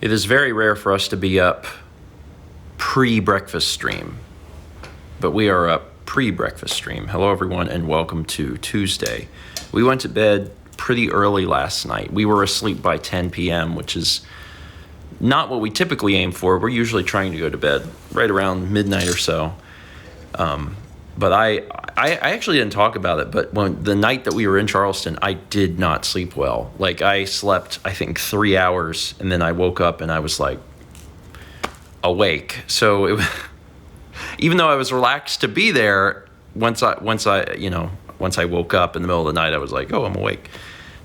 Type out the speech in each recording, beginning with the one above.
It is very rare for us to be up pre-breakfast stream, but we are up pre-breakfast stream. Hello everyone and welcome to Tuesday. We went to bed pretty early last night. We were asleep by 10 p.m., which is not what we typically aim for. We're usually trying to go to bed right around midnight or so. But I actually didn't talk about it, but when the night that we were in Charleston, I did not sleep well. Like, I slept, I think, 3 hours, and then I woke up and I was, like, awake. So even though I was relaxed to be there, once I woke up in the middle of the night, I was like, oh, I'm awake.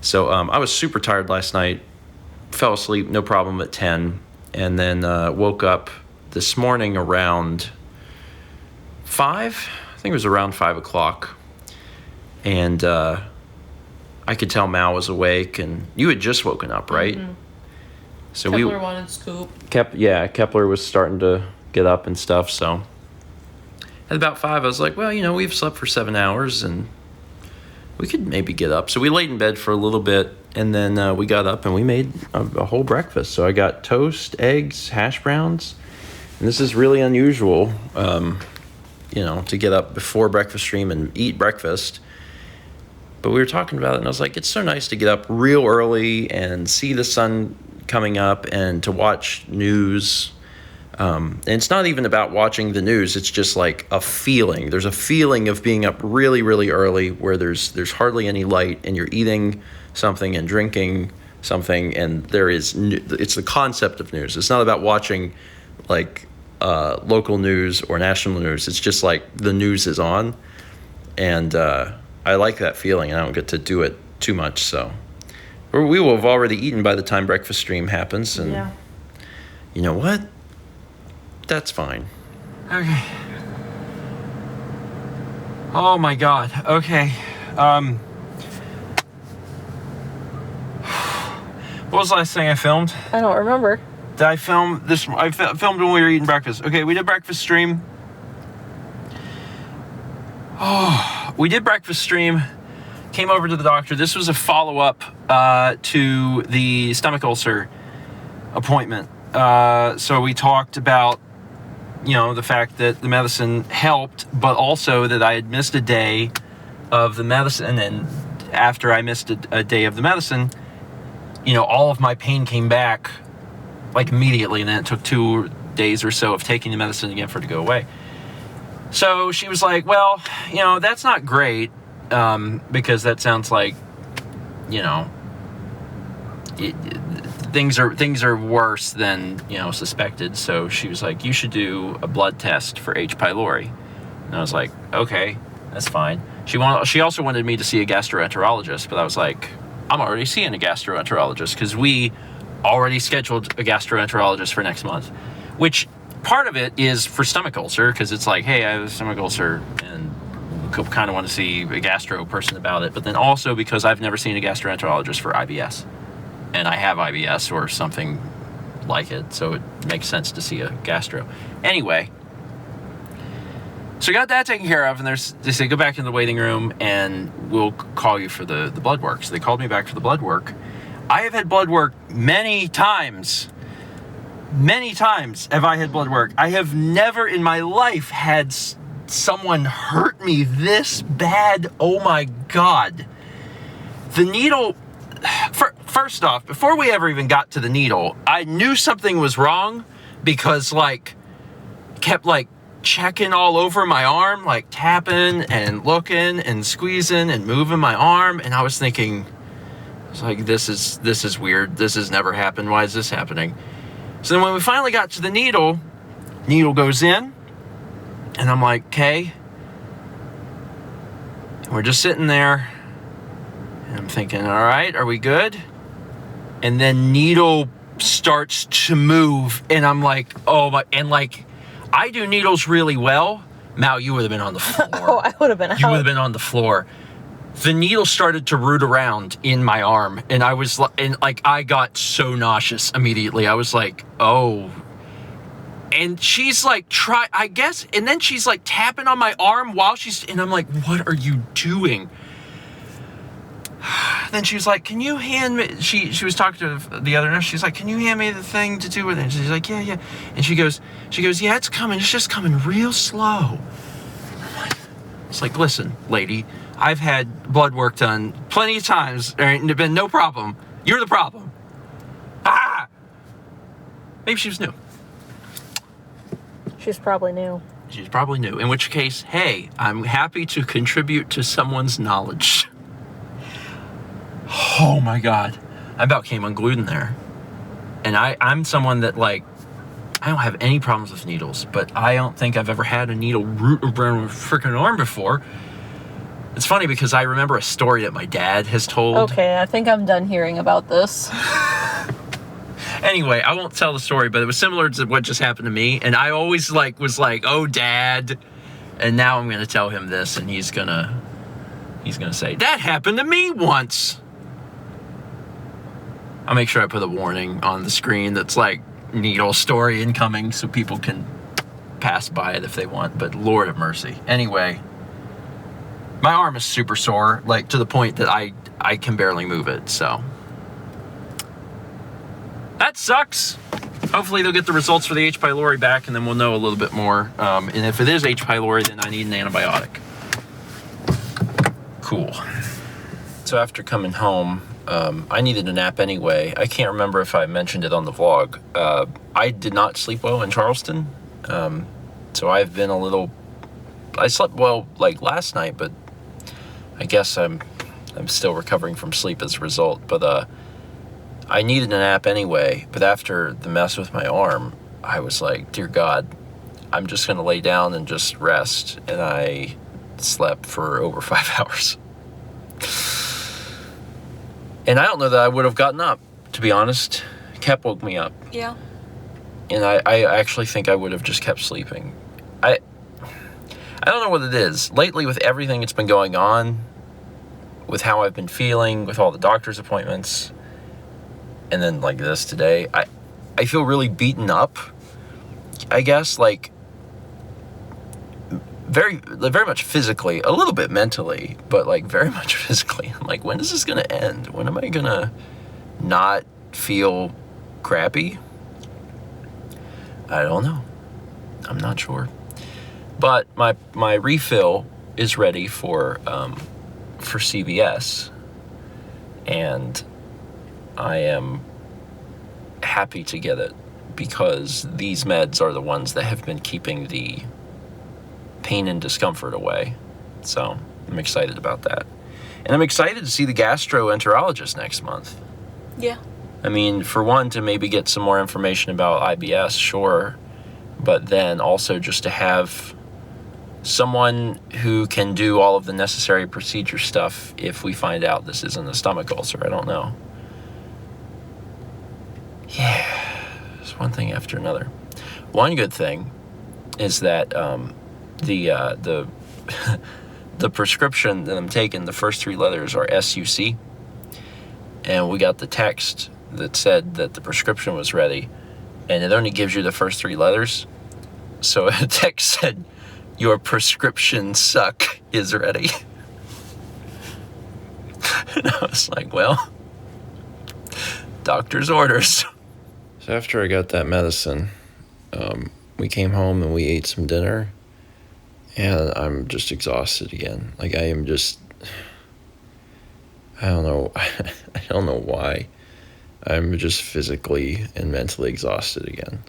So I was super tired last night, fell asleep, no problem at 10, and then woke up this morning around 5. I think it was around 5 o'clock, and I could tell Mal was awake, and you had just woken up, right? Mm-hmm. So Kepler wanted scoop. Kepler was starting to get up and stuff. So at about 5, I was like, well, we've slept for 7 hours, and we could maybe get up. So we laid in bed for a little bit, and then we got up and we made a whole breakfast. So I got toast, eggs, hash browns, and this is really unusual. To get up before breakfast stream and eat breakfast. But we were talking about it, and I was like, it's so nice to get up real early and see the sun coming up and to watch news. And it's not even about watching the news. It's just like a feeling. There's a feeling of being up really, really early where there's hardly any light, and you're eating something and drinking something, and it's the concept of news. It's not about watching, like, local news or national news. It's just like the news is on, and I like that feeling, and I don't get to do it too much. So we will have already eaten by the time breakfast stream happens, and yeah. You know what? That's fine. Okay. Oh my God. Okay. What was the last thing I filmed? I don't remember. Did I film this? I filmed when we were eating breakfast. Okay, we did breakfast stream. Oh, we did breakfast stream. Came over to the doctor. This was a follow-up to the stomach ulcer appointment. So we talked about, the fact that the medicine helped, but also that I had missed a day of the medicine. And after I missed a day of the medicine, all of my pain came back like immediately, and then it took 2 days or so of taking the medicine again for it to go away. So she was like, well, that's not great, because that sounds like, things are worse than, suspected. So she was like, you should do a blood test for H. pylori. And I was like, okay, that's fine. She also wanted me to see a gastroenterologist, but I was like, I'm already seeing a gastroenterologist, because we already scheduled a gastroenterologist for next month, which part of it is for stomach ulcer, because it's like, hey, I have a stomach ulcer and kind of want to see a gastro person about it. But then also because I've never seen a gastroenterologist for IBS, and I have IBS or something like it, so it makes sense to see a gastro. Anyway, so we got that taken care of, and they say, go back in the waiting room and we'll call you for the blood work. So they called me back for the blood work. I have had blood work many times. Many times have I had blood work. I have never in my life had someone hurt me this bad. Oh my God. The needle, first off, before we ever even got to the needle, I knew something was wrong, because kept checking all over my arm, tapping and looking and squeezing and moving my arm. And I was thinking, it's like, this is weird. This has never happened. Why is this happening? So then when we finally got to the needle goes in, and I'm like, okay. And we're just sitting there, and I'm thinking, all right, are we good? And then needle starts to move, and I'm like, oh my, and I do needles really well. Mal, you would have been on the floor. Oh, I would have been out. You would have been on the floor. The needle started to root around in my arm, and I got so nauseous immediately. I was like, oh. And she's like, I guess, and then she's like tapping on my arm while and I'm like, what are you doing? then she was like, can you hand me, she was talking to the other nurse. She's like, can you hand me the thing to do with it? And she's like, yeah. And she goes, yeah, it's coming. It's just coming real slow. It's like, listen, lady, I've had blood work done plenty of times. There ain't been no problem. You're the problem. Ah! Maybe she was new. She's probably new. She's probably new. In which case, hey, I'm happy to contribute to someone's knowledge. Oh my God. I about came unglued in there. And I'm someone that, like, I don't have any problems with needles, but I don't think I've ever had a needle root around my freaking arm before. It's funny because I remember a story that my dad has told. Okay, I think I'm done hearing about this. Anyway, I won't tell the story, but it was similar to what just happened to me. And I always was like, oh, Dad. And now I'm going to tell him this, and he's going to say, that happened to me once. I'll make sure I put a warning on the screen that's like, needle story incoming, so people can pass by it if they want. But Lord have mercy. Anyway, my arm is super sore, like to the point that I can barely move it. So that sucks. Hopefully they'll get the results for the H. pylori back, and then we'll know a little bit more. And if it is H. pylori, then I need an antibiotic. Cool. So after coming home, I needed a nap anyway. I can't remember if I mentioned it on the vlog. I did not sleep well in Charleston. So I've been I slept well like last night, but I guess I'm still recovering from sleep as a result. But I needed a nap anyway. But after the mess with my arm, I was like, dear God, I'm just going to lay down and just rest. And I slept for over 5 hours. And I don't know that I would have gotten up, to be honest. Kep woke me up. Yeah. And I actually think I would have just kept sleeping. I don't know what it is. Lately, with everything that's been going on, with how I've been feeling, with all the doctor's appointments, and then like this today, I feel really beaten up, I guess, like very much physically, a little bit mentally, but like very much physically. I'm like, when is this going to end? When am I going to not feel crappy? I don't know. I'm not sure. But my refill is ready for CVS, and I am happy to get it because these meds are the ones that have been keeping the pain and discomfort away. So I'm excited about that. And I'm excited to see the gastroenterologist next month. Yeah. I mean, for one, to maybe get some more information about IBS, sure. But then also just to have someone who can do all of the necessary procedure stuff if we find out this isn't a stomach ulcer. I don't know. Yeah, it's one thing after another. One good thing is that the the prescription that I'm taking, the first 3 letters are SUC, and we got the text that said that the prescription was ready, and it only gives you the first 3 letters. So the text said, "Your prescription suck is ready." And I was like, well, doctor's orders. So after I got that medicine, we came home and we ate some dinner, and I'm just exhausted again. Like I am just, I don't know, I don't know why. I'm just physically and mentally exhausted again.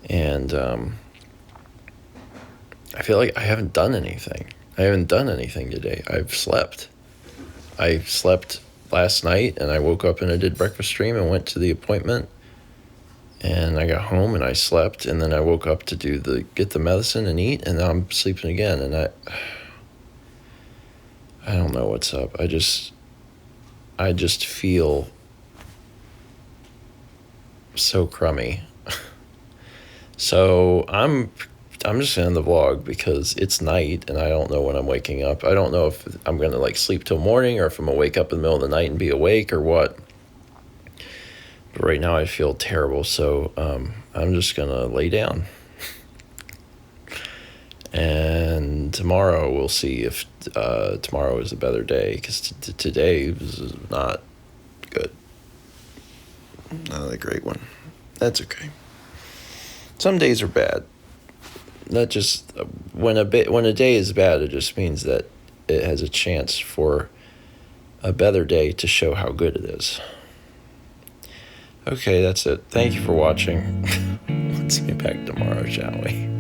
And I feel like I haven't done anything. I haven't done anything today. I've slept. I slept last night, and I woke up and I did breakfast stream and went to the appointment. And I got home and I slept, and then I woke up to get the medicine and eat, and now I'm sleeping again. And I don't know what's up. I just feel so crummy. So I'm just gonna end the vlog because it's night and I don't know when I'm waking up. I don't know if I'm gonna like sleep till morning or if I'm gonna wake up in the middle of the night and be awake or what. But right now I feel terrible, so I'm just gonna lay down. And tomorrow we'll see if tomorrow is a better day, because today was not good. Not a great one. That's okay. Some days are bad. That just when a day is bad, it just means that it has a chance for a better day to show how good it is. Okay, that's it. Thank you for watching. Let's get back tomorrow, shall we?